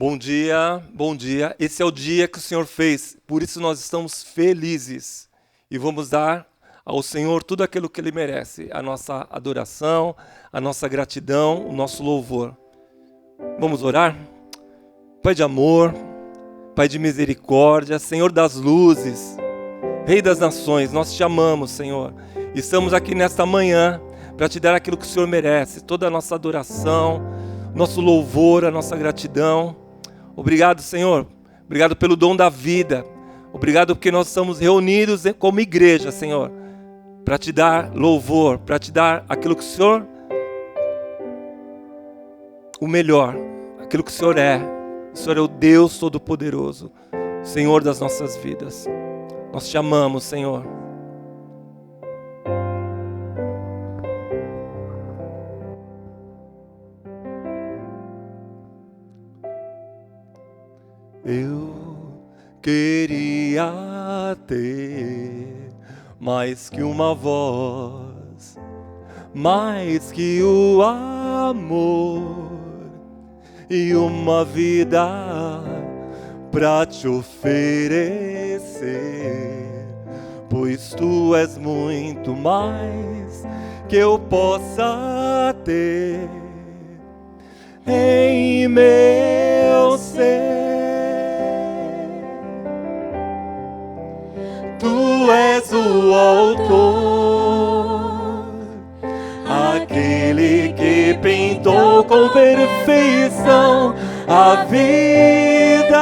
Bom dia, bom dia. Esse é o dia que o Senhor fez, por isso nós estamos felizes. E vamos dar ao Senhor tudo aquilo que Ele merece, a nossa adoração, a nossa gratidão, o nosso louvor. Vamos orar? Pai de amor, Pai de misericórdia, Senhor das luzes, Rei das nações, nós te amamos, Senhor. Estamos aqui nesta manhã para te dar aquilo que o Senhor merece, toda a nossa adoração, nosso louvor, a nossa gratidão. Obrigado, Senhor. Obrigado pelo dom da vida. Obrigado porque nós estamos reunidos como igreja, Senhor, para te dar louvor, para te dar aquilo que o Senhor, o melhor, aquilo que o Senhor é. O Senhor é o Deus Todo-Poderoso, Senhor das nossas vidas. Nós te amamos, Senhor. Eu queria ter mais que uma voz, mais que o amor e uma vida pra te oferecer, pois tu és muito mais que eu possa ter em meu ser. Tu és o autor, aquele que pintou com perfeição a vida.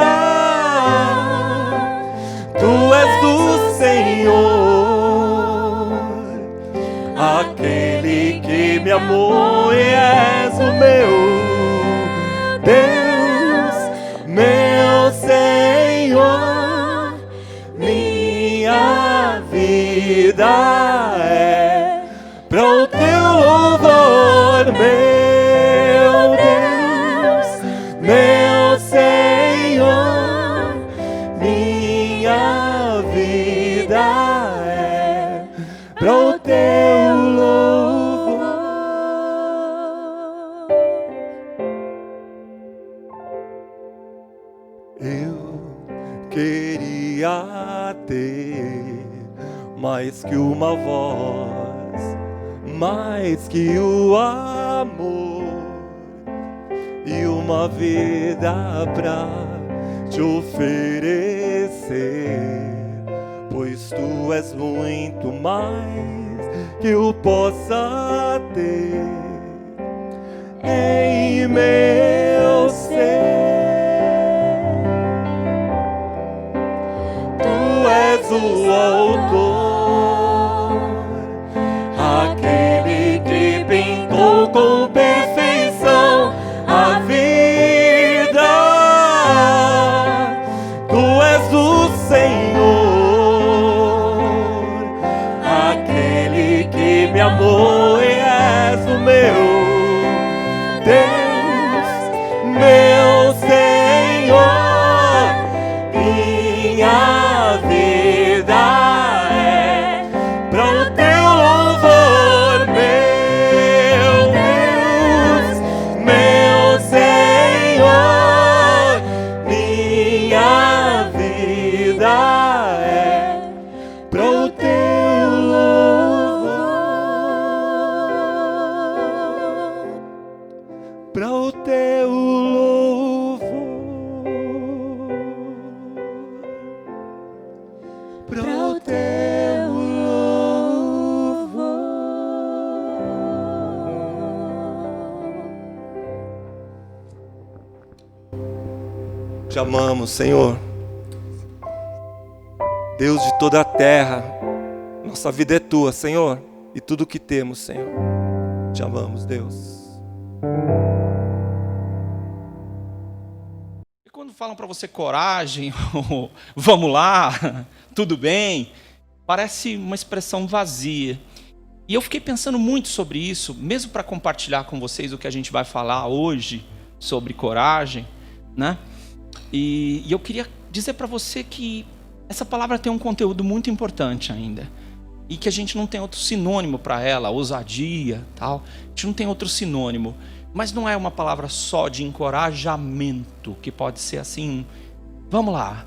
Tu és o Senhor, aquele que me amou e és o meu Deus, meu Senhor. Minha vida é para o teu louvor, meu Deus, meu Senhor. Minha vida é para o teu louvor. Eu queria ter mais que uma voz, mais que o amor e uma vida pra te oferecer, pois tu és muito mais que eu possa ter em meu ser. O autor, aquele que pintou com perfeição a vida. Tu és o Senhor, aquele que me amou e és o meu Deus, meu Senhor. Minha vida é para o teu louvor, meu Deus, meu Senhor. Minha vida é para o teu louvor, para o teu louvor, para o teu louvor. Te amamos, Senhor, Deus de toda a terra. Nossa vida é tua, Senhor, e tudo que temos, Senhor. Te amamos, Deus. E quando falam para você coragem, ou vamos lá, tudo bem, parece uma expressão vazia. E eu fiquei pensando muito sobre isso, mesmo para compartilhar com vocês o que a gente vai falar hoje sobre coragem, né? E eu queria dizer para você que essa palavra tem um conteúdo muito importante ainda. E que a gente não tem outro sinônimo para ela, ousadia, tal. A gente não tem outro sinônimo. Mas não é uma palavra só de encorajamento, que pode ser assim, vamos lá.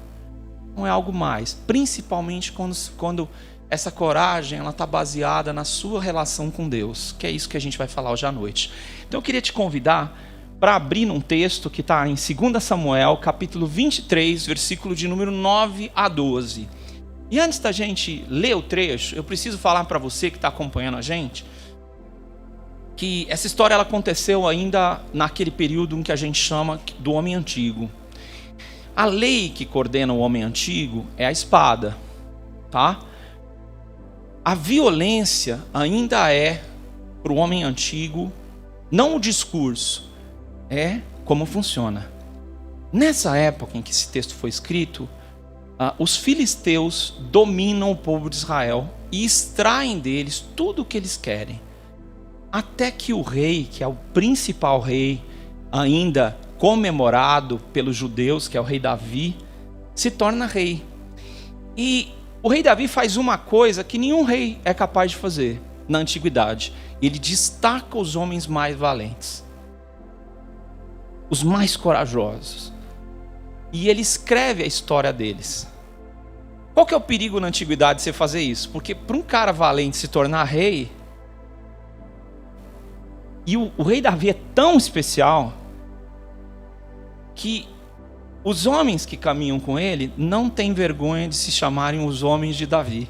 Não é algo mais. Principalmente quando essa coragem está baseada na sua relação com Deus, que é isso que a gente vai falar hoje à noite. Então eu queria te convidar para abrir num texto que está em 2 Samuel, capítulo 23, versículo de número 9 a 12. E antes da gente ler o trecho, eu preciso falar para você que está acompanhando a gente, que essa história ela aconteceu ainda naquele período em que a gente chama do homem antigo. A lei que coordena o homem antigo é a espada, tá? A violência ainda é, para o homem antigo, não o discurso, é como funciona. Nessa época em que esse texto foi escrito, os filisteus dominam o povo de Israel e extraem deles tudo o que eles querem. Até que o rei, que é o principal rei, ainda comemorado pelos judeus, que é o rei Davi, se torna rei. E o rei Davi faz uma coisa que nenhum rei é capaz de fazer na antiguidade. Ele destaca os homens mais valentes, os mais corajosos. E ele escreve a história deles. Qual que é o perigo na antiguidade de você fazer isso? Porque para um cara valente se tornar rei, e o rei Davi é tão especial que os homens que caminham com ele não têm vergonha de se chamarem os homens de Davi.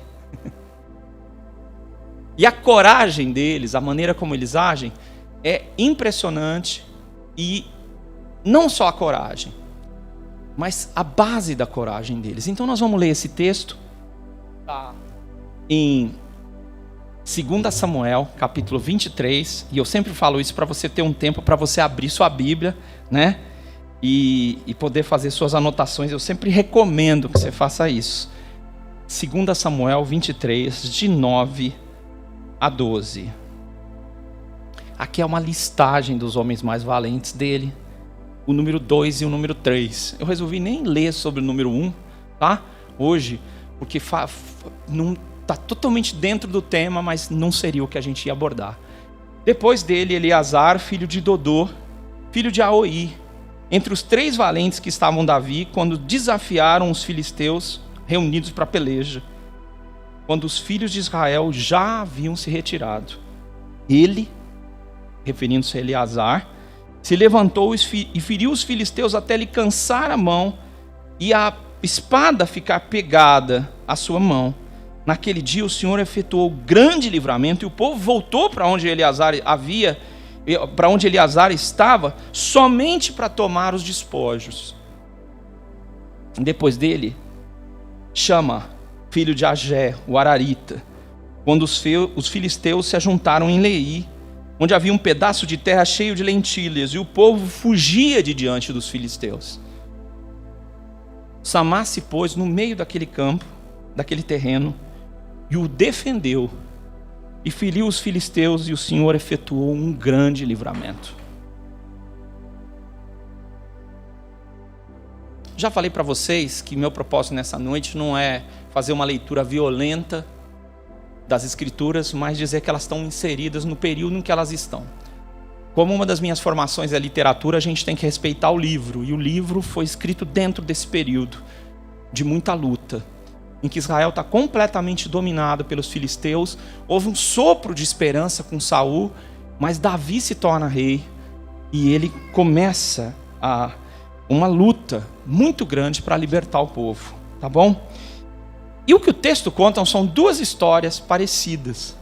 E a coragem deles, a maneira como eles agem, é impressionante. E não só a coragem, mas a base da coragem deles. Então nós vamos ler esse texto em 2 Samuel, capítulo 23, e eu sempre falo isso para você ter um tempo para você abrir sua Bíblia, né? E poder fazer suas anotações. Eu sempre recomendo que você faça isso. 2 Samuel 23, de 9 a 12. Aqui é uma listagem dos homens mais valentes dele, o número 2 e o número 3. Eu resolvi nem ler sobre o número 1, tá? Hoje, porque não está totalmente dentro do tema, mas não seria o que a gente ia abordar. Depois dele, Eleazar, filho de Dodô, filho de Aoi, entre os 3 valentes que estavam Davi, quando desafiaram os filisteus reunidos para a peleja, quando os filhos de Israel já haviam se retirado. Ele, referindo-se a Eleazar, se levantou e feriu os filisteus até lhe cansar a mão e a espada ficar pegada à sua mão. Naquele dia o Senhor efetuou grande livramento e o povo voltou para onde Eleazar estava, somente para tomar os despojos. Depois dele, Chama, filho de Agé, o Ararita, quando os filisteus se ajuntaram em Leí, onde havia um pedaço de terra cheio de lentilhas, e o povo fugia de diante dos filisteus. Samá se pôs no meio daquele campo, daquele terreno, e o defendeu, e feriu os filisteus, e o Senhor efetuou um grande livramento. Já falei para vocês que meu propósito nessa noite não é fazer uma leitura violenta das Escrituras, mas dizer que elas estão inseridas no período em que elas estão. Como uma das minhas formações é literatura, a gente tem que respeitar o livro, e o livro foi escrito dentro desse período de muita luta, em que Israel está completamente dominado pelos filisteus. Houve um sopro de esperança com Saul, mas Davi se torna rei, e ele começa uma luta muito grande para libertar o povo, tá bom? E o que o texto conta são 2 histórias parecidas.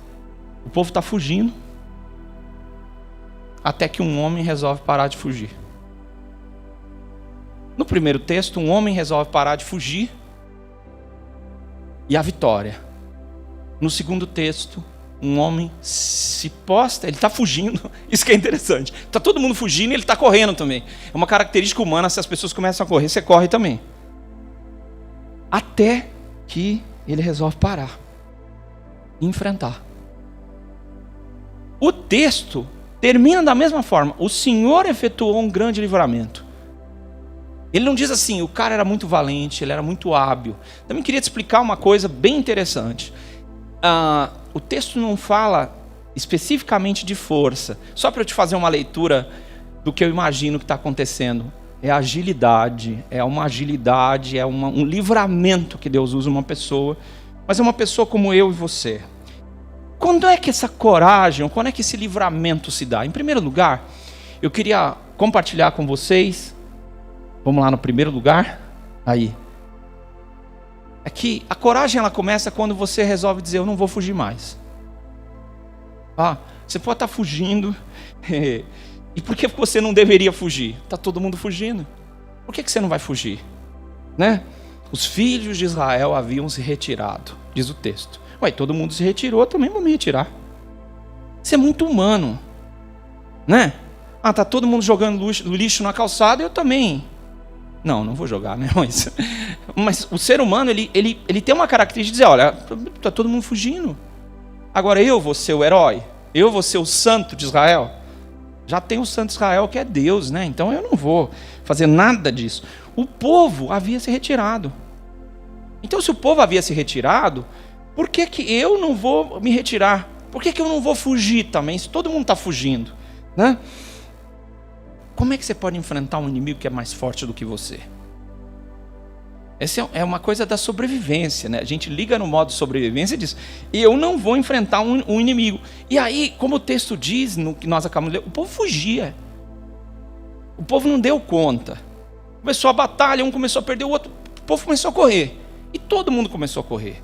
O povo está fugindo, até que um homem resolve parar de fugir. No primeiro texto, um homem resolve parar de fugir e a vitória. No segundo texto, um homem se posta, ele está fugindo, isso que é interessante. Está todo mundo fugindo e ele está correndo também. É uma característica humana, se as pessoas começam a correr, você corre também. Até que ele resolve parar e enfrentar. O texto termina da mesma forma: o Senhor efetuou um grande livramento. Ele não diz assim, o cara era muito valente, ele era muito hábil. Também queria te explicar uma coisa bem interessante. O texto não fala especificamente de força. Só para eu te fazer uma leitura do que eu imagino que está acontecendo. É agilidade, é um livramento que Deus usa uma pessoa, mas é uma pessoa como eu e você. Quando é que essa coragem, quando é que esse livramento se dá? Em primeiro lugar, eu queria compartilhar com vocês, vamos lá no primeiro lugar, aí. É que a coragem ela começa quando você resolve dizer, eu não vou fugir mais. Você pode estar fugindo, e por que você não deveria fugir? Está todo mundo fugindo. Por que você não vai fugir? Né? Os filhos de Israel haviam se retirado, diz o texto. Todo mundo se retirou, eu também vou me retirar. Isso é muito humano. Né? Tá todo mundo jogando lixo na calçada, eu também. Não vou jogar, né? Mas o ser humano, ele tem uma característica de dizer, olha, está todo mundo fugindo. Agora eu vou ser o herói, eu vou ser o santo de Israel. Já tem o santo de Israel que é Deus, né? Então eu não vou fazer nada disso. O povo havia se retirado. Então se o povo havia se retirado, por que eu não vou me retirar? Por que eu não vou fugir também, se todo mundo está fugindo? Né? Como é que você pode enfrentar um inimigo que é mais forte do que você? Essa é uma coisa da sobrevivência, né? A gente liga no modo sobrevivência e diz, eu não vou enfrentar um inimigo. E aí, como o texto diz, no que nós acabamos de ler, o povo fugia. O povo não deu conta. Começou a batalha, um começou a perder o outro, o povo começou a correr. E todo mundo começou a correr.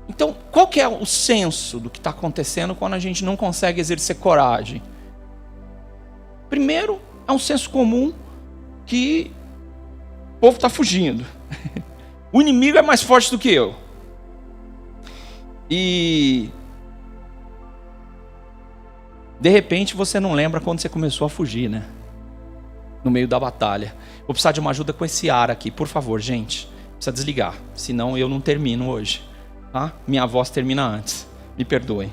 Então, qual que é o senso do que está acontecendo quando a gente não consegue exercer coragem? Primeiro, é um senso comum que o povo está fugindo. O inimigo é mais forte do que eu. E de repente você não lembra quando você começou a fugir, né? No meio da batalha. Vou precisar de uma ajuda com esse ar aqui, por favor, gente. Precisa desligar, senão eu não termino hoje. Tá? Minha voz termina antes. Me perdoem.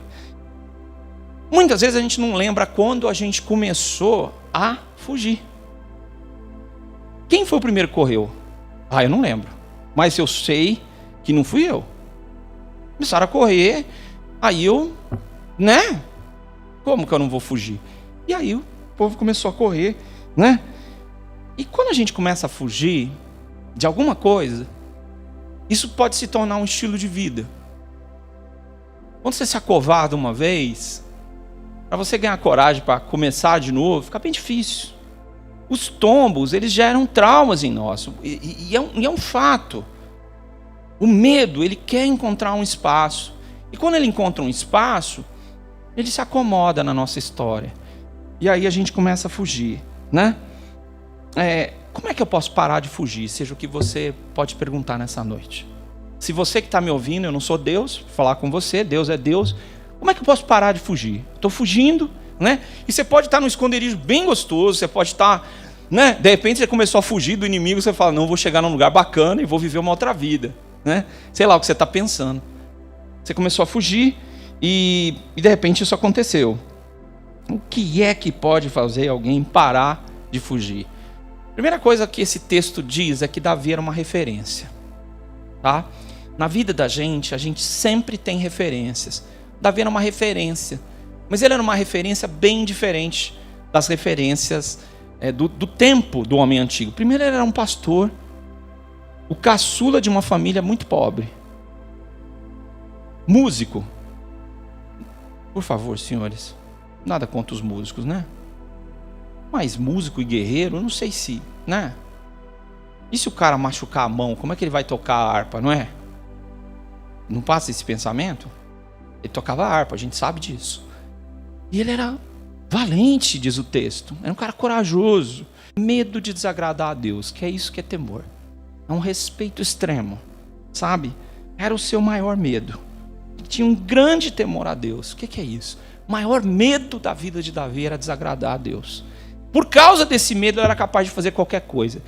Muitas vezes a gente não lembra quando a gente começou a fugir. Quem foi o primeiro que correu? Eu não lembro. Mas eu sei que não fui eu. Começaram a correr, aí eu, né? Como que eu não vou fugir? E aí o povo começou a correr, né? E quando a gente começa a fugir de alguma coisa, isso pode se tornar um estilo de vida. Quando você se acovarda uma vez, para você ganhar coragem para começar de novo, fica bem difícil. Os tombos, eles geram traumas em nós. E é um fato. O medo, ele quer encontrar um espaço. E quando ele encontra um espaço, ele se acomoda na nossa história. E aí a gente começa a fugir, né? Como é que eu posso parar de fugir? Seja o que você pode perguntar nessa noite. Se você que está me ouvindo, eu não sou Deus, vou falar com você, Deus é Deus. Como é que eu posso parar de fugir? Estou fugindo, né? E você pode estar num esconderijo bem gostoso, você pode estar, né? De repente você começou a fugir do inimigo, você fala, não, vou chegar num lugar bacana e vou viver uma outra vida, né? Sei lá o que você está pensando. Você começou a fugir e de repente isso aconteceu. O que é que pode fazer alguém parar de fugir? Primeira coisa que esse texto diz é que Davi era uma referência, tá? Na vida da gente, a gente sempre tem referências. Davi era uma referência, mas ele era uma referência bem diferente das referências do tempo do homem antigo. Primeiro, ele era um pastor, o caçula de uma família muito pobre. Músico. Por favor, senhores, nada contra os músicos, né? Mas músico e guerreiro, eu não sei se, né? E se o cara machucar a mão, como é que ele vai tocar a harpa, não é? Não passa esse pensamento? Ele tocava harpa, a gente sabe disso. E ele era valente, diz o texto. Era um cara corajoso. Medo de desagradar a Deus, que é isso que é temor. É um respeito extremo, sabe? Era o seu maior medo. Ele tinha um grande temor a Deus. O que é isso? O maior medo da vida de Davi era desagradar a Deus. Por causa desse medo, ele era capaz de fazer qualquer coisa.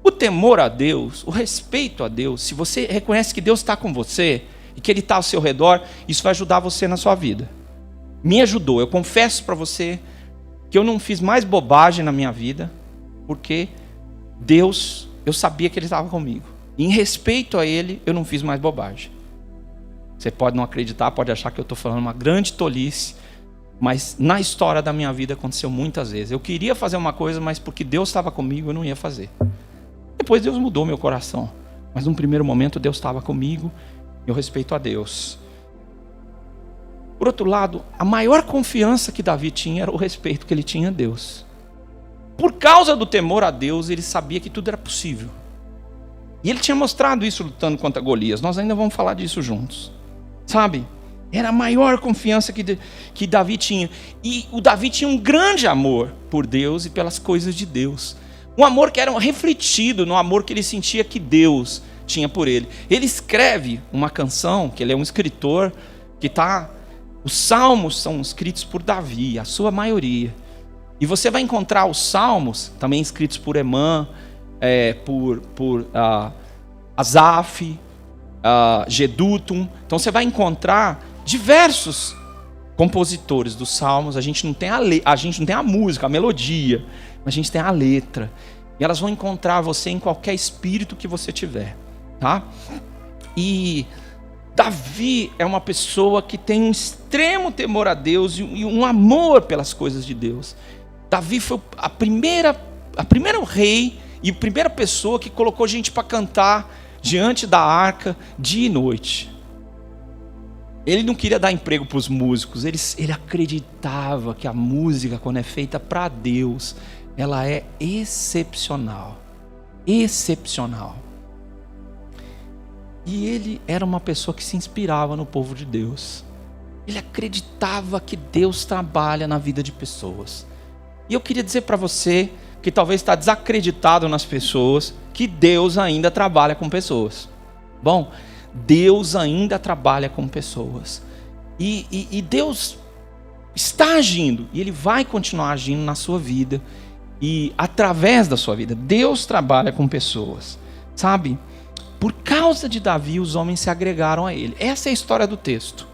O temor a Deus, o respeito a Deus, se você reconhece que Deus está com você e que Ele está ao seu redor, isso vai ajudar você na sua vida. Me ajudou. Eu confesso para você que eu não fiz mais bobagem na minha vida, porque Deus, eu sabia que Ele estava comigo. E em respeito a Ele, eu não fiz mais bobagem. Você pode não acreditar, pode achar que eu estou falando uma grande tolice, Mas na história da minha vida aconteceu muitas vezes. Eu queria fazer uma coisa, mas porque Deus estava comigo, eu não ia fazer. Depois Deus mudou meu coração. Mas num primeiro momento Deus estava comigo, eu respeito a Deus. Por outro lado, a maior confiança que Davi tinha era o respeito que ele tinha a Deus. Por causa do temor a Deus, ele sabia que tudo era possível. E ele tinha mostrado isso lutando contra Golias. Nós ainda vamos falar disso juntos. Sabe? Era a maior confiança que Davi tinha. E o Davi tinha um grande amor por Deus e pelas coisas de Deus. Um amor que era refletido no amor que ele sentia que Deus tinha por ele. Ele escreve uma canção, que ele é um escritor, que está... Os salmos são escritos por Davi, a sua maioria. E você vai encontrar os salmos, também escritos por Emã, por Asaf, Gedutum. Então você vai encontrar diversos compositores dos salmos. A gente não tem a música, a melodia, mas a gente tem a letra. E elas vão encontrar você em qualquer espírito que você tiver, tá? E Davi é uma pessoa que tem um extremo temor a Deus e um amor pelas coisas de Deus. Davi foi a primeira rei e a primeira pessoa que colocou gente para cantar diante da arca dia e noite. Ele não queria dar emprego para os músicos, ele acreditava que a música, quando é feita para Deus, ela é excepcional. Excepcional. E ele era uma pessoa que se inspirava no povo de Deus. Ele acreditava que Deus trabalha na vida de pessoas. E eu queria dizer para você, que talvez está desacreditado nas pessoas, que Deus ainda trabalha com pessoas. Bom, Deus ainda trabalha com pessoas. E Deus está agindo, e Ele vai continuar agindo na sua vida, e através da sua vida. Deus trabalha com pessoas, sabe? Por causa de Davi, os homens se agregaram a ele. Essa é a história do texto.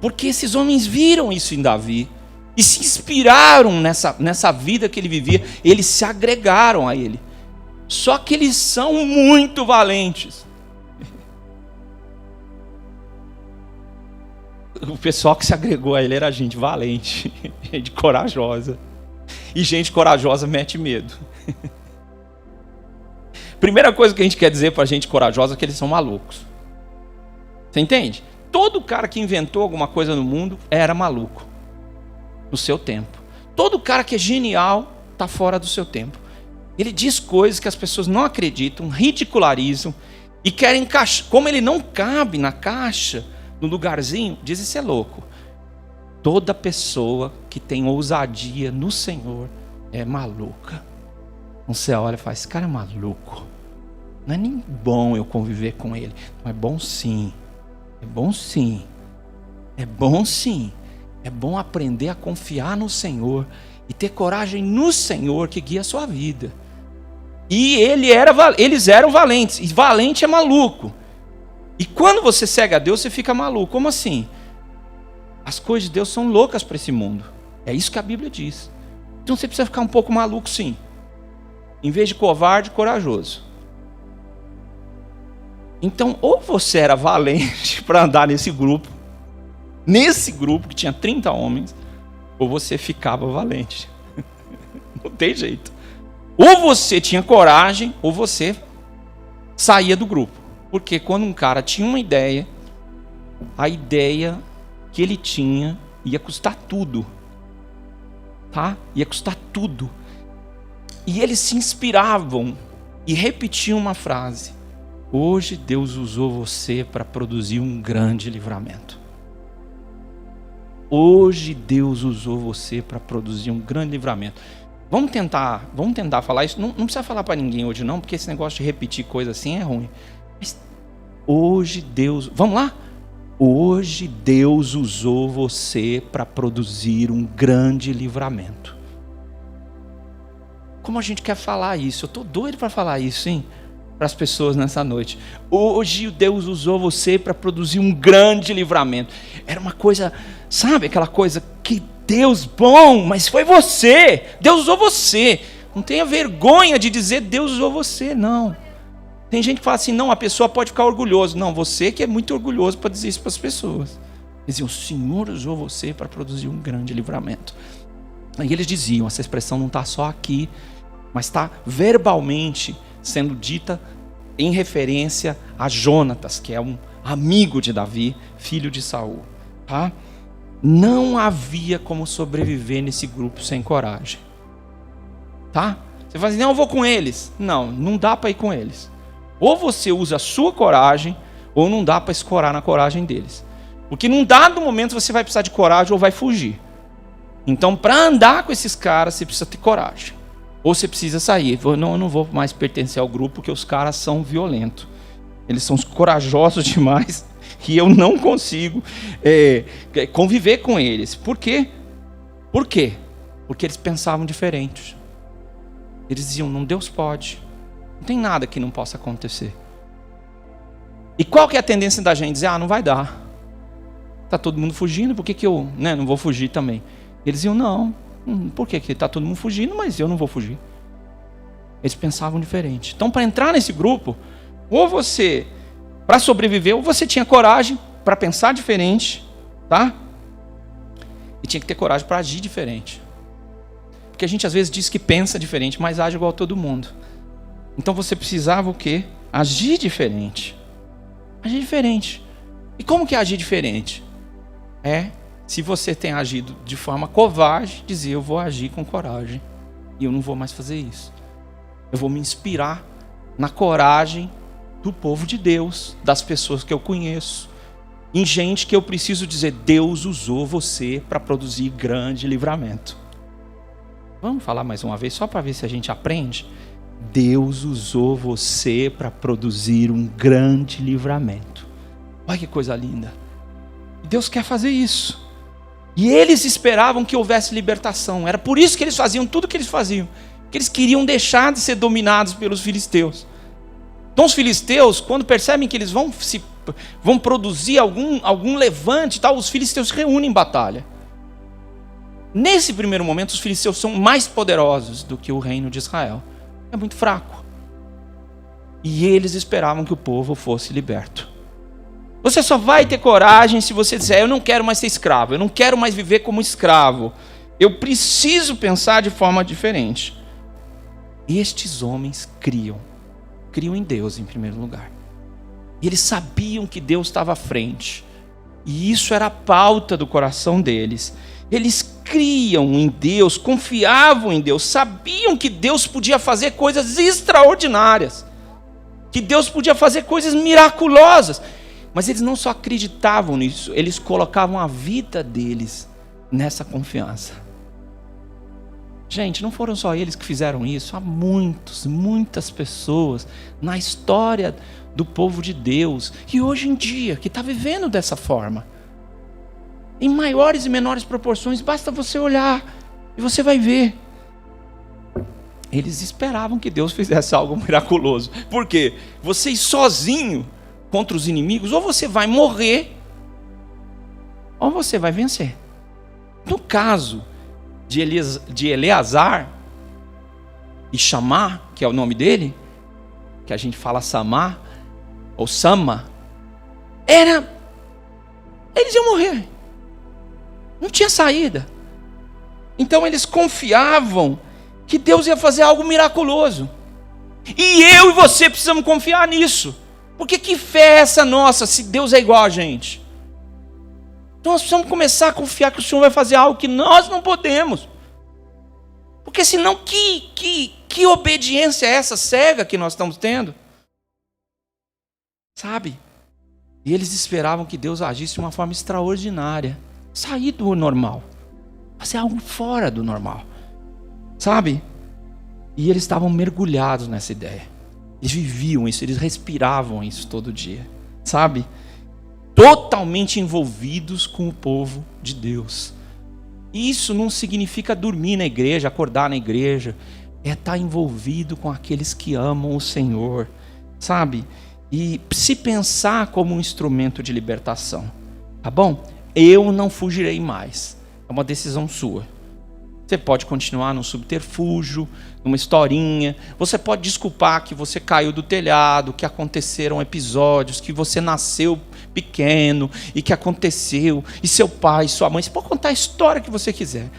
Porque esses homens viram isso em Davi e se inspiraram nessa vida que ele vivia. Eles se agregaram a ele. Só que eles são muito valentes. O pessoal que se agregou a ele era gente valente, gente corajosa. E gente corajosa mete medo. Primeira coisa que a gente quer dizer para gente corajosa é que eles são malucos. Você entende? Todo cara que inventou alguma coisa no mundo era maluco. No seu tempo. Todo cara que é genial está fora do seu tempo. Ele diz coisas que as pessoas não acreditam, ridicularizam e querem encaixar. Como ele não cabe na caixa, no lugarzinho, diz isso é louco. Toda pessoa que tem ousadia no Senhor é maluca. Você olha e fala, esse cara é maluco. Não é nem bom eu conviver com ele. Não, é bom sim. É bom sim. É bom sim. É bom aprender a confiar no Senhor e ter coragem no Senhor que guia a sua vida. E eles eram valentes. E valente é maluco. E quando você segue a Deus, você fica maluco. Como assim? As coisas de Deus são loucas para esse mundo. É isso que a Bíblia diz. Então você precisa ficar um pouco maluco sim. Em vez de covarde, corajoso. Então, ou você era valente para andar nesse grupo que tinha 30 homens, ou você ficava valente. Não tem jeito. Ou você tinha coragem, ou você saía do grupo. Porque quando um cara tinha uma ideia, a ideia que ele tinha ia custar tudo. Tá? Ia custar tudo. E eles se inspiravam e repetiam uma frase: hoje Deus usou você para produzir um grande livramento. Hoje Deus usou você para produzir um grande livramento. Vamos tentar falar isso. Não precisa falar para ninguém hoje não, porque esse negócio de repetir coisa assim é ruim. Mas hoje Deus... Vamos lá? Hoje Deus usou você para produzir um grande livramento. Como a gente quer falar isso? Eu estou doido para falar isso, hein? Para as pessoas nessa noite. Hoje Deus usou você para produzir um grande livramento. Era uma coisa, sabe? Aquela coisa que Deus bom, mas foi você. Deus usou você. Não tenha vergonha de dizer Deus usou você, não. Tem gente que fala assim, não, a pessoa pode ficar orgulhosa. Não, você que é muito orgulhoso para dizer isso para as pessoas. Diziam, o Senhor usou você para produzir um grande livramento. Aí eles diziam, essa expressão não está só aqui, mas está verbalmente sendo dita em referência a Jonatas, que é um amigo de Davi, filho de Saul. Tá? Não havia como sobreviver nesse grupo sem coragem. Tá? Você fala assim, não, eu vou com eles. Não, não dá para ir com eles. Ou você usa a sua coragem, ou não dá para escorar na coragem deles. Porque num dado momento você vai precisar de coragem ou vai fugir. Então, para andar com esses caras, você precisa ter coragem. Ou você precisa sair. Eu não vou mais pertencer ao grupo, porque os caras são violentos. Eles são corajosos demais e eu não consigo conviver com eles. Por quê? Por quê? Porque eles pensavam diferente. Eles diziam, não, Deus pode. Não tem nada que não possa acontecer. E qual que é a tendência da gente? Dizer, não vai dar. Está todo mundo fugindo, por que eu não vou fugir também? Eles diziam, não, por que está todo mundo fugindo, mas eu não vou fugir? Eles pensavam diferente. Então, para entrar nesse grupo, ou você, para sobreviver, ou você tinha coragem para pensar diferente, tá? E tinha que ter coragem para agir diferente. Porque a gente às vezes diz que pensa diferente, mas age igual a todo mundo. Então você precisava o quê? Agir diferente. Agir diferente. E como que é agir diferente? Se você tem agido de forma covarde, dizer, eu vou agir com coragem. E eu não vou mais fazer isso. Eu vou me inspirar na coragem do povo de Deus, das pessoas que eu conheço. Em gente que eu preciso dizer, Deus usou você para produzir grande livramento. Vamos falar mais uma vez, só para ver se a gente aprende? Deus usou você para produzir um grande livramento. Olha que coisa linda. Deus quer fazer isso. E eles esperavam que houvesse libertação. Era por isso que eles faziam tudo o que eles faziam. Que eles queriam deixar de ser dominados pelos filisteus. Então os filisteus, quando percebem que eles vão produzir algum levante, tal, os filisteus se reúnem em batalha. Nesse primeiro momento, os filisteus são mais poderosos do que o reino de Israel. É muito fraco. E eles esperavam que o povo fosse liberto. Você só vai ter coragem se você disser, eu não quero mais ser escravo, eu não quero mais viver como escravo. Eu preciso pensar de forma diferente. Estes homens criam em Deus em primeiro lugar. E eles sabiam que Deus estava à frente. E isso era a pauta do coração deles. Eles criam em Deus, confiavam em Deus, sabiam que Deus podia fazer coisas extraordinárias. Que Deus podia fazer coisas miraculosas. Mas eles não só acreditavam nisso, eles colocavam a vida deles nessa confiança. Gente, não foram só eles que fizeram isso. Há muitas pessoas na história do povo de Deus, e hoje em dia, que está vivendo dessa forma. Em maiores e menores proporções, basta você olhar e você vai ver. Eles esperavam que Deus fizesse algo miraculoso. Por quê? Você ir sozinho contra os inimigos, ou você vai morrer, ou você vai vencer. No caso de Eleazar e Chamar, que é o nome dele, que a gente fala Samar, ou Sama, eles iam morrer. Não tinha saída. Então eles confiavam que Deus ia fazer algo miraculoso. E eu e você precisamos confiar nisso. Porque que fé é essa nossa, se Deus é igual a gente? Então nós precisamos começar a confiar que o Senhor vai fazer algo que nós não podemos. Porque senão, que obediência é essa cega que nós estamos tendo? Sabe? E eles esperavam que Deus agisse de uma forma extraordinária. Sair do normal. Fazer algo fora do normal. Sabe? E eles estavam mergulhados nessa ideia. Eles viviam isso, eles respiravam isso todo dia, sabe? Totalmente envolvidos com o povo de Deus. Isso não significa dormir na igreja, acordar na igreja. É estar envolvido com aqueles que amam o Senhor, sabe? E se pensar como um instrumento de libertação, tá bom? Eu não fugirei mais. É uma decisão sua. Você pode continuar num subterfúgio, numa historinha. Você pode desculpar que você caiu do telhado, que aconteceram episódios, que você nasceu pequeno e que aconteceu, e seu pai, sua mãe. Você pode contar a história que você quiser.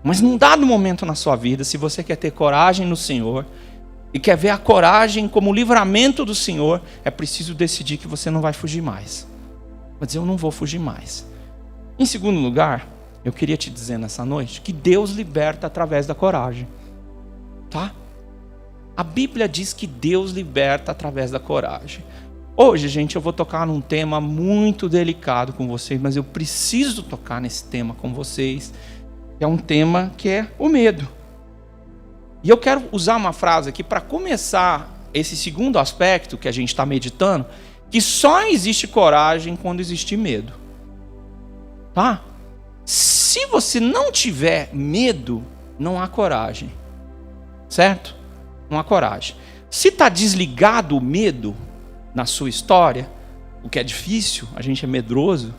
Mas num dado momento na sua vida, se você quer ter coragem no Senhor e quer ver a coragem como livramento do Senhor, é preciso decidir que você não vai fugir mais. Vai dizer, eu não vou fugir mais. Em segundo lugar, eu queria te dizer nessa noite que Deus liberta através da coragem. Tá? A Bíblia diz que Deus liberta através da coragem. Hoje, gente, eu vou tocar num tema muito delicado com vocês, mas eu preciso tocar nesse tema com vocês. É um tema que é o medo. E eu quero usar uma frase aqui para começar esse segundo aspecto que a gente está meditando, que só existe coragem quando existe medo. Tá? Se você não tiver medo, não há coragem. Certo? Não há coragem. Se está desligado o medo na sua história, o que é difícil, a gente é medroso.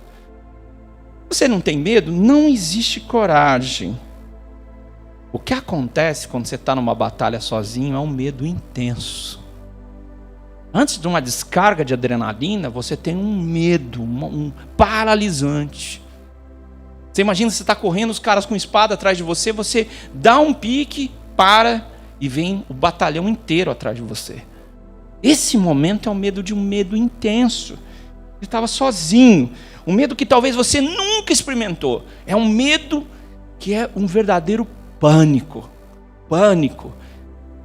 Você não tem medo, não existe coragem. O que acontece quando você está numa batalha sozinho é um medo intenso. Antes de uma descarga de adrenalina, você tem um medo, um paralisante. Você imagina, você está correndo, os caras com espada atrás de você, você dá um pique, para e vem o batalhão inteiro atrás de você. Esse momento é o medo de um medo intenso. Ele estava sozinho. Um medo que talvez você nunca experimentou. É um medo que é um verdadeiro pânico. Pânico.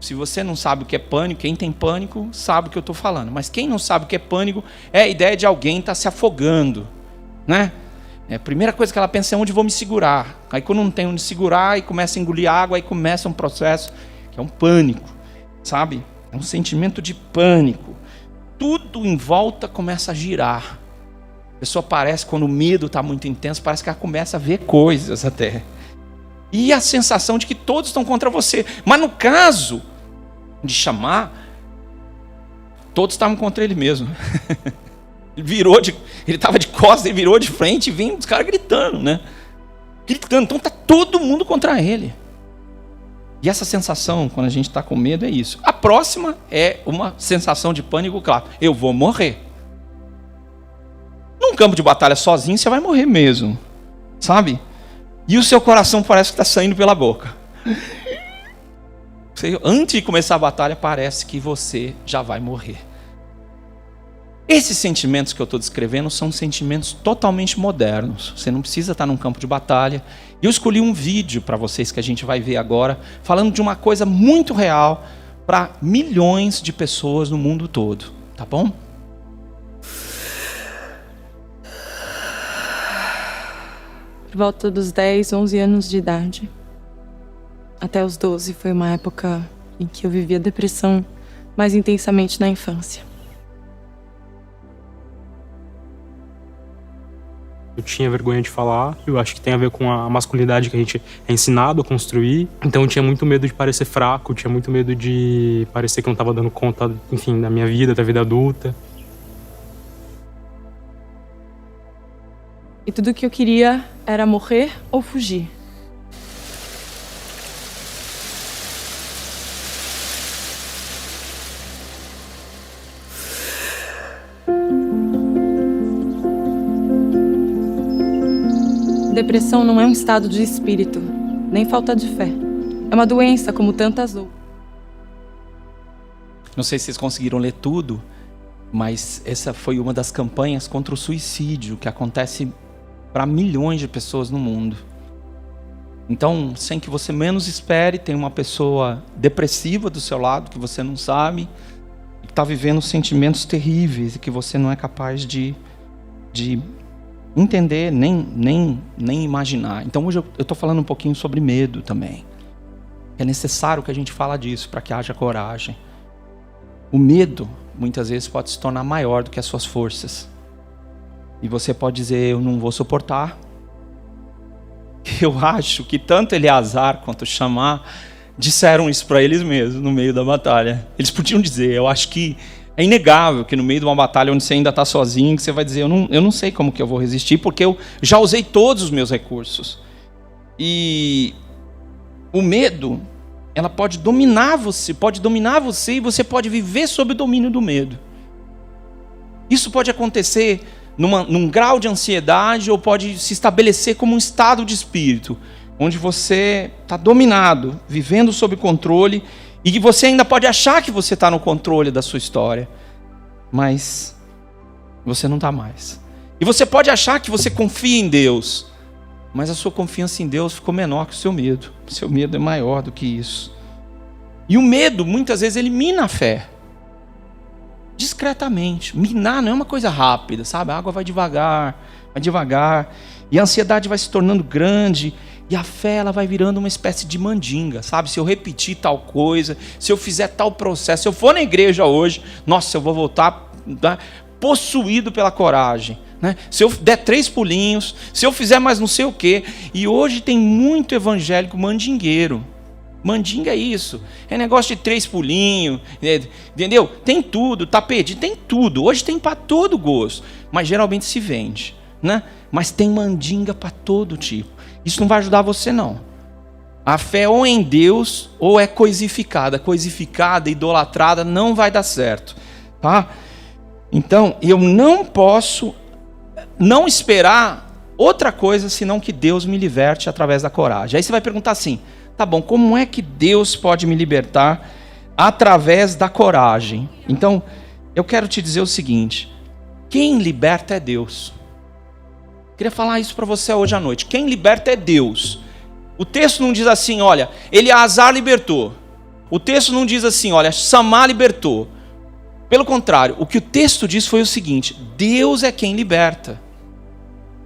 Se você não sabe o que é pânico, quem tem pânico sabe o que eu estou falando. Mas quem não sabe o que é pânico é a ideia de alguém estar se afogando, né? A primeira coisa que ela pensa é onde vou me segurar. Aí quando não tem onde segurar, aí começa a engolir água, aí começa um processo que é um pânico, sabe? É um sentimento de pânico. Tudo em volta começa a girar. A pessoa parece, quando o medo está muito intenso, parece que ela começa a ver coisas até. E a sensação de que todos estão contra você. Mas no caso de chamar, todos estavam contra ele mesmo. Ele estava de costas, ele virou de frente e vem os caras gritando, né? Gritando, então está todo mundo contra ele. E essa sensação, quando a gente está com medo, é isso. A próxima é uma sensação de pânico, claro. Eu vou morrer. Num campo de batalha sozinho, você vai morrer mesmo. Sabe? E o seu coração parece que está saindo pela boca. Antes de começar a batalha, parece que você já vai morrer. Esses sentimentos que eu estou descrevendo são sentimentos totalmente modernos. Você não precisa estar num campo de batalha. Eu escolhi um vídeo para vocês que a gente vai ver agora, falando de uma coisa muito real para milhões de pessoas no mundo todo. Tá bom? Por volta dos 10, 11 anos de idade, até os 12, foi uma época em que eu vivia depressão mais intensamente na infância. Eu tinha vergonha de falar, eu acho que tem a ver com a masculinidade que a gente é ensinado a construir. Então eu tinha muito medo de parecer fraco, tinha muito medo de parecer que eu não estava dando conta, enfim, da minha vida, da vida adulta. E tudo que eu queria era morrer ou fugir. Depressão não é um estado de espírito, nem falta de fé. É uma doença como tantas outras. Não sei se vocês conseguiram ler tudo, mas essa foi uma das campanhas contra o suicídio que acontece para milhões de pessoas no mundo. Então, sem que você menos espere, tem uma pessoa depressiva do seu lado que você não sabe, que está vivendo sentimentos terríveis e que você não é capaz de entender, nem imaginar. Então hoje eu estou falando um pouquinho sobre medo também. É necessário que a gente fale disso para que haja coragem. O medo, muitas vezes, pode se tornar maior do que as suas forças. E você pode dizer, eu não vou suportar. Eu acho que tanto Eleazar quanto Shammah disseram isso para eles mesmos no meio da batalha. Eles podiam dizer, eu acho que é inegável que no meio de uma batalha onde você ainda está sozinho, que você vai dizer, eu não sei como que eu vou resistir, porque eu já usei todos os meus recursos. E O medo, ela pode dominar você e você pode viver sob o domínio do medo. Isso pode acontecer num grau de ansiedade ou pode se estabelecer como um estado de espírito, onde você está dominado, vivendo sob controle, e que você ainda pode achar que você está no controle da sua história, mas você não está mais. E você pode achar que você confia em Deus, mas a sua confiança em Deus ficou menor que o seu medo. O seu medo é maior do que isso. E o medo, muitas vezes, ele mina a fé. Discretamente. Minar não é uma coisa rápida, sabe? A água vai devagar. E a ansiedade vai se tornando grande. E a fé, ela vai virando uma espécie de mandinga, sabe? Se eu repetir tal coisa, se eu fizer tal processo, se eu for na igreja hoje, nossa, eu vou voltar possuído pela coragem. Né? Se eu der 3 pulinhos, se eu fizer mais não sei o quê. E hoje tem muito evangélico mandingueiro. Mandinga é isso, é negócio de 3 pulinhos, entendeu? Tem tudo, tapete, tem tudo. Hoje tem para todo gosto, mas geralmente se vende, né? Mas tem mandinga para todo tipo. Isso não vai ajudar você, não. A fé ou é em Deus ou é coisificada. Coisificada, idolatrada, não vai dar certo, tá? Então, eu não posso não esperar outra coisa senão que Deus me liberte através da coragem. Aí você vai perguntar assim: tá bom, como é que Deus pode me libertar através da coragem? Então, eu quero te dizer o seguinte: quem liberta é Deus. Queria falar isso para você hoje à noite. Quem liberta é Deus. O texto não diz assim, olha, Eleazar libertou. O texto não diz assim, olha, Samar libertou. Pelo contrário, o que o texto diz foi o seguinte: Deus é quem liberta.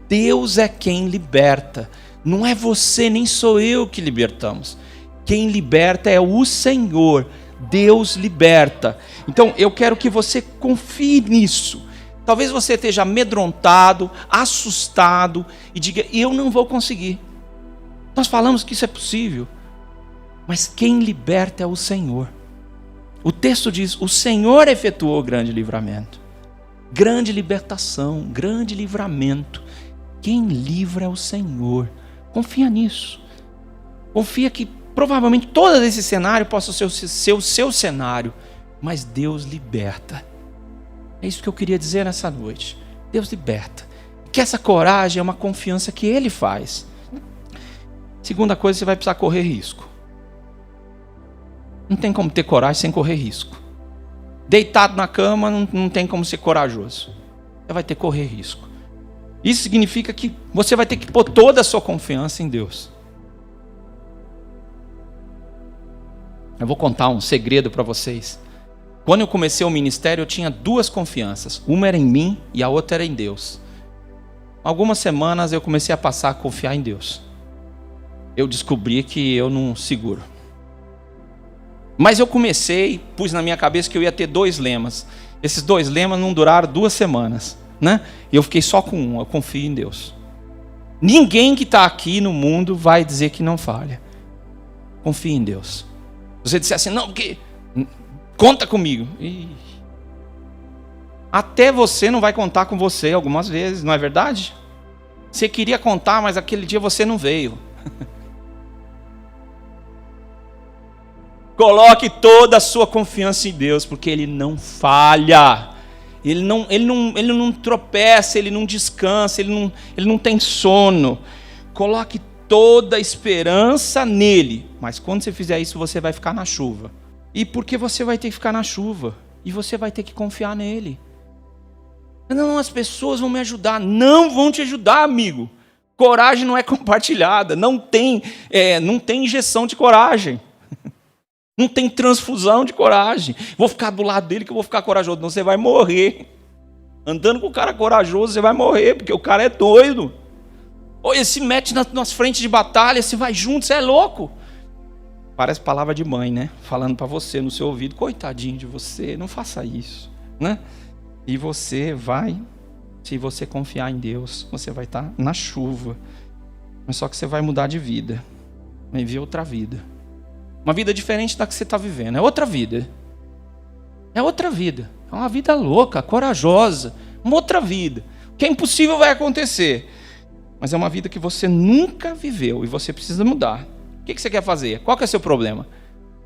Deus é quem liberta. Não é você, nem sou eu que libertamos. Quem liberta é o Senhor. Deus liberta. Então eu quero que você confie nisso. Talvez você esteja amedrontado, assustado e diga: eu não vou conseguir. Nós falamos que isso é possível, mas quem liberta é o Senhor. O texto diz: o Senhor efetuou o grande livramento. Grande libertação, grande livramento. Quem livra é o Senhor. Confia nisso. Confia que provavelmente todo esse cenário possa ser o seu cenário, mas Deus liberta. É isso que eu queria dizer nessa noite. Deus liberta. Que essa coragem é uma confiança que Ele faz. Segunda coisa, você vai precisar correr risco. Não tem como ter coragem sem correr risco. Deitado na cama não tem como ser corajoso. Você vai ter que correr risco. Isso significa que você vai ter que pôr toda a sua confiança em Deus. Eu vou contar um segredo para vocês. Quando eu comecei o ministério, eu tinha 2 confianças. Uma era em mim e a outra era em Deus. Algumas semanas eu comecei a passar a confiar em Deus. Eu descobri que eu não seguro. Mas eu pus na minha cabeça que eu ia ter 2 lemas. Esses 2 lemas não duraram 2 semanas. Né? E eu fiquei só com um: eu confio em Deus. Ninguém que está aqui no mundo vai dizer que não falha. Confie em Deus. Você disser assim: não, porque conta comigo. Até você não vai contar com você algumas vezes, não é verdade? Você queria contar, mas aquele dia você não veio. Coloque toda a sua confiança em Deus, porque Ele não falha. Ele não tropeça, Ele não descansa, Ele não tem sono. Coloque toda a esperança nele. Mas quando você fizer isso, você vai ficar na chuva. E por que você vai ter que ficar na chuva? E você vai ter que confiar nele. Não, as pessoas vão me ajudar. Não vão te ajudar, amigo. Coragem não é compartilhada. Não tem injeção de coragem. Não tem transfusão de coragem. Vou ficar do lado dele que eu vou ficar corajoso. Não, você vai morrer. Andando com o cara corajoso, você vai morrer, porque o cara é doido. Ou ele se mete nas frentes de batalha, você vai junto, você é louco. Parece palavra de mãe, né? Falando para você no seu ouvido: coitadinho de você, não faça isso, né? E você vai, se você confiar em Deus, você vai estar na chuva. Mas só que você vai mudar de vida. Vai viver outra vida. Uma vida diferente da que você está vivendo. É outra vida. É outra vida. É uma vida louca, corajosa. Uma outra vida. O que é impossível vai acontecer. Mas é uma vida que você nunca viveu e você precisa mudar. O que você quer fazer? Qual que é o seu problema?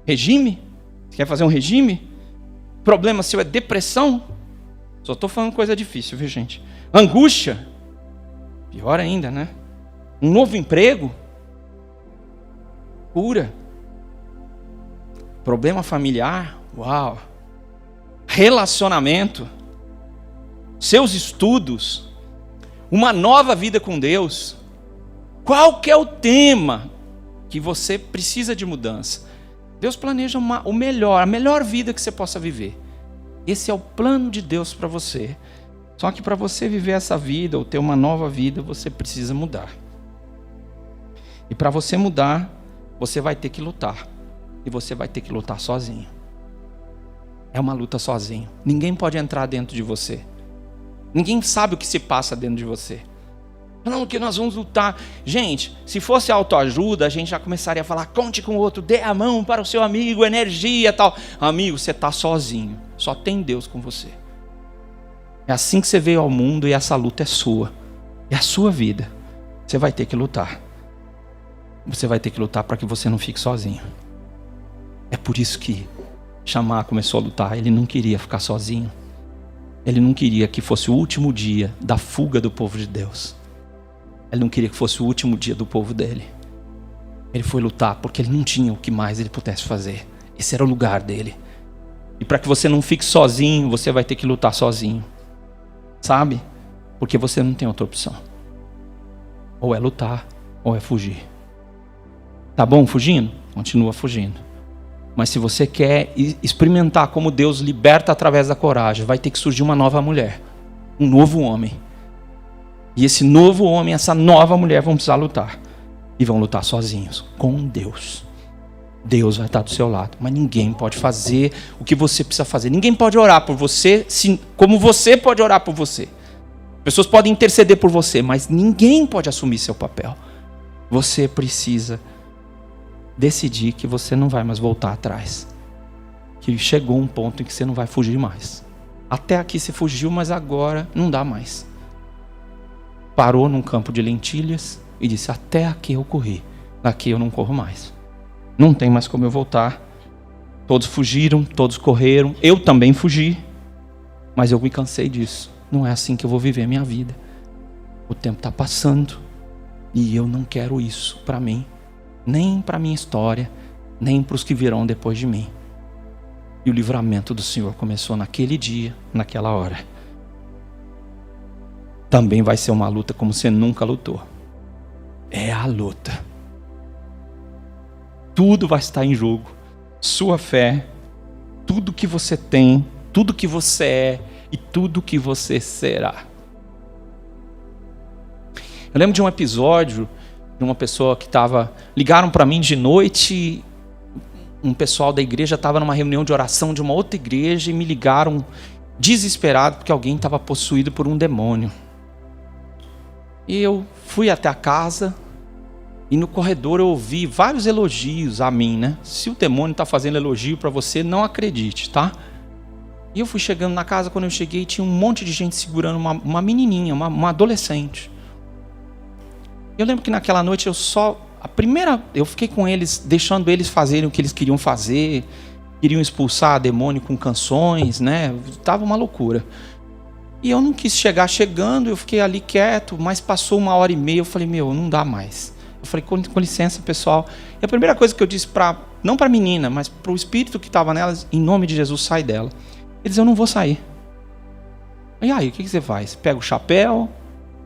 Regime? Você quer fazer um regime? Problema seu é depressão? Só estou falando coisa difícil, viu, gente? Angústia? Pior ainda, né? Um novo emprego? Cura? Problema familiar? Uau! Relacionamento? Seus estudos? Uma nova vida com Deus? Qual que é o tema que você precisa de mudança? Deus planeja o melhor, a melhor vida que você possa viver. Esse é o plano de Deus para você. Só que para você viver essa vida, ou ter uma nova vida, você precisa mudar. E para você mudar, você vai ter que lutar. E você vai ter que lutar sozinho. É uma luta sozinho. Ninguém pode entrar dentro de você. Ninguém sabe o que se passa dentro de você. Não, que nós vamos lutar. Gente, se fosse autoajuda, a gente já começaria a falar, conte com o outro, dê a mão para o seu amigo, energia e tal. Amigo, você está sozinho. Só tem Deus com você. É assim que você veio ao mundo e essa luta é sua. É a sua vida. Você vai ter que lutar. Você vai ter que lutar para que você não fique sozinho. É por isso que Shammah começou a lutar. Ele não queria ficar sozinho. Ele não queria que fosse o último dia da fuga do povo de Deus. Ele não queria que fosse o último dia do povo dele. Ele foi lutar porque ele não tinha o que mais ele pudesse fazer. Esse era o lugar dele. E para que você não fique sozinho, você vai ter que lutar sozinho. Sabe? Porque você não tem outra opção. Ou é lutar, ou é fugir. Tá bom fugindo? Continua fugindo. Mas se você quer experimentar como Deus liberta através da coragem, vai ter que surgir uma nova mulher. Um novo homem. E esse novo homem, essa nova mulher vão precisar lutar. E vão lutar sozinhos, com Deus. Deus vai estar do seu lado. Mas ninguém pode fazer o que você precisa fazer. Ninguém pode orar por você, como você pode orar por você. Pessoas podem interceder por você, mas ninguém pode assumir seu papel. Você precisa decidir que você não vai mais voltar atrás. Que chegou um ponto em que você não vai fugir mais. Até aqui você fugiu, mas agora não dá mais. Parou num campo de lentilhas e disse, até aqui eu corri, daqui eu não corro mais. Não tem mais como eu voltar. Todos fugiram, todos correram, eu também fugi, mas eu me cansei disso. Não é assim que eu vou viver minha vida. O tempo está passando e eu não quero isso para mim, nem para minha história, nem para os que virão depois de mim. E o livramento do Senhor começou naquele dia, naquela hora. Também vai ser uma luta como você nunca lutou. É a luta. Tudo vai estar em jogo. Sua fé, tudo que você tem, tudo que você é e tudo que você será. Eu lembro de um episódio de uma pessoa que ligaram para mim de noite, um pessoal da igreja estava numa reunião de oração de uma outra igreja e me ligaram desesperado porque alguém estava possuído por um demônio. E eu fui até a casa e no corredor eu ouvi vários elogios a mim, né? Se o demônio está fazendo elogio para você, não acredite, tá? E eu fui chegando na casa, quando eu cheguei tinha um monte de gente segurando uma menininha, uma adolescente. Eu lembro que naquela noite eu fiquei com eles, deixando eles fazerem o que eles queriam fazer, queriam expulsar demônio com canções, né? Tava uma loucura. E eu não quis chegando, eu fiquei ali quieto, mas passou 1h30, eu falei, não dá mais. Eu falei, com licença, pessoal. E a primeira coisa que eu disse, não para a menina, mas para o espírito que estava nelas, em nome de Jesus, sai dela. Eles, eu não vou sair. E aí, o que você faz? Pega o chapéu,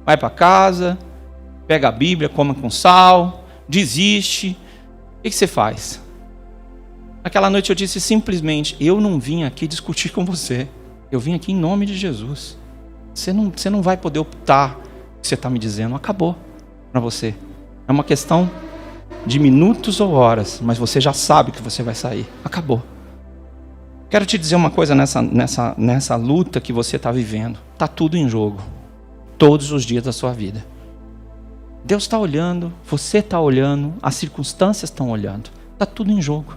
vai para casa, pega a Bíblia, come com sal, desiste. O que você faz? Naquela noite eu disse simplesmente, eu não vim aqui discutir com você. Eu vim aqui em nome de Jesus. Você não vai poder optar o que você está me dizendo. Acabou para você. É uma questão de minutos ou horas, mas você já sabe que você vai sair. Acabou. Quero te dizer uma coisa nessa luta que você está vivendo. Está tudo em jogo. Todos os dias da sua vida. Deus está olhando, você está olhando, as circunstâncias estão olhando. Está tudo em jogo.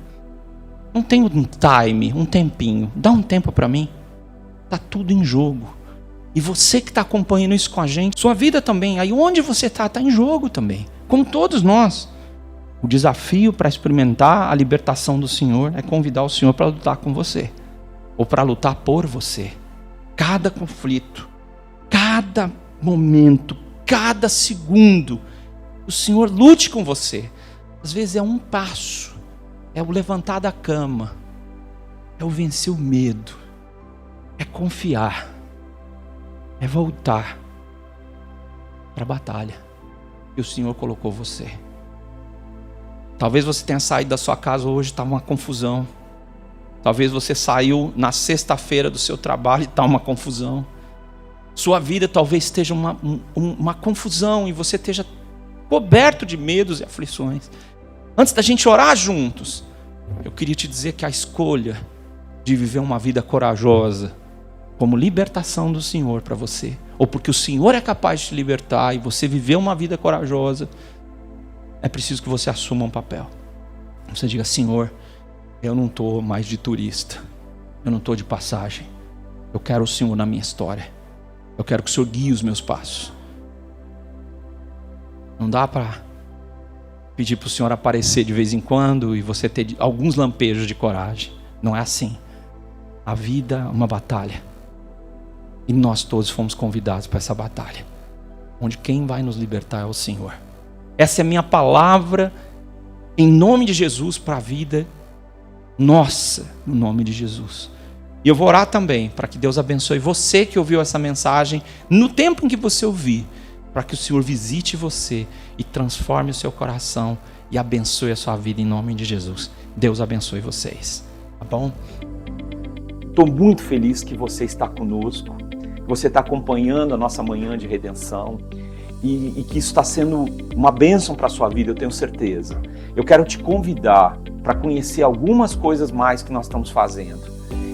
Não tem um time, um tempinho. Dá um tempo para mim. Está tudo em jogo. E você que está acompanhando isso com a gente, sua vida também, aí onde você está em jogo também. Como todos nós. O desafio para experimentar a libertação do Senhor é convidar o Senhor para lutar com você, ou para lutar por você. Cada conflito, cada momento, cada segundo, o Senhor lute com você. Às vezes é um passo, é o levantar da cama, é o vencer o medo, é confiar, é voltar para a batalha que o Senhor colocou você. Talvez você tenha saído da sua casa hoje, está uma confusão. Talvez você saiu na sexta-feira do seu trabalho e está uma confusão. Sua vida talvez esteja uma confusão e você esteja coberto de medos e aflições. Antes da gente orar juntos, eu queria te dizer que a escolha de viver uma vida corajosa, como libertação do Senhor para você, ou porque o Senhor é capaz de te libertar e você viver uma vida corajosa, é preciso que você assuma um papel. Você diga: Senhor, eu não estou mais de turista, eu não estou de passagem, eu quero o Senhor na minha história, eu quero que o Senhor guie os meus passos. Não dá para pedir para o Senhor aparecer de vez em quando e você ter alguns lampejos de coragem. Não é assim. A vida é uma batalha e nós todos fomos convidados para essa batalha, onde quem vai nos libertar é o Senhor. Essa é a minha palavra em nome de Jesus para a vida nossa, no nome de Jesus. E eu vou orar também para que Deus abençoe você que ouviu essa mensagem no tempo em que você ouvir, para que o Senhor visite você e transforme o seu coração e abençoe a sua vida em nome de Jesus. Deus abençoe vocês, tá bom? Estou muito feliz que você está conosco, que você está acompanhando a nossa manhã de redenção. E que isso está sendo uma bênção para a sua vida, eu tenho certeza. Eu quero te convidar para conhecer algumas coisas mais que nós estamos fazendo.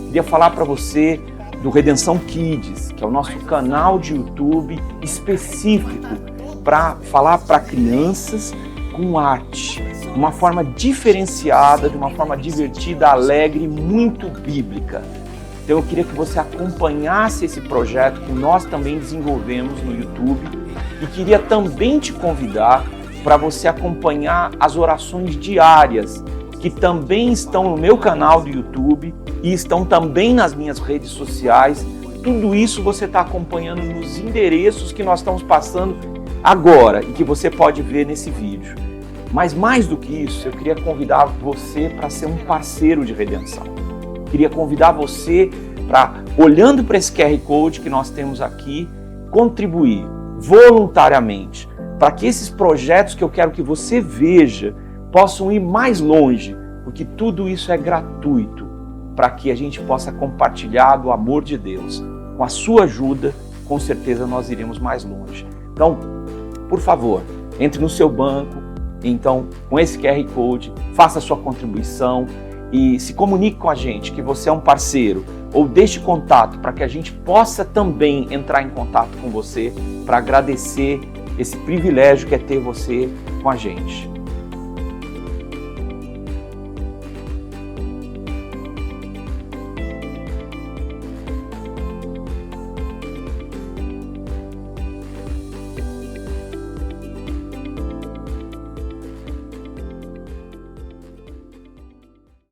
Queria falar para você do Redenção Kids, que é o nosso canal de YouTube específico para falar para crianças com arte, de uma forma diferenciada, de uma forma divertida, alegre e muito bíblica. Então eu queria que você acompanhasse esse projeto que nós também desenvolvemos no YouTube. E queria também te convidar para você acompanhar as orações diárias, que também estão no meu canal do YouTube e estão também nas minhas redes sociais. Tudo isso você está acompanhando nos endereços que nós estamos passando agora e que você pode ver nesse vídeo. Mas mais do que isso, eu queria convidar você para ser um parceiro de redenção. Queria convidar você para, olhando para esse QR Code que nós temos aqui, contribuir voluntariamente, para que esses projetos que eu quero que você veja possam ir mais longe, porque tudo isso é gratuito, para que a gente possa compartilhar do amor de Deus. Com a sua ajuda, com certeza nós iremos mais longe. Então, por favor, entre no seu banco, então, com esse QR Code, faça a sua contribuição e se comunique com a gente que você é um parceiro, ou deixe contato para que a gente possa também entrar em contato com você para agradecer esse privilégio que é ter você com a gente.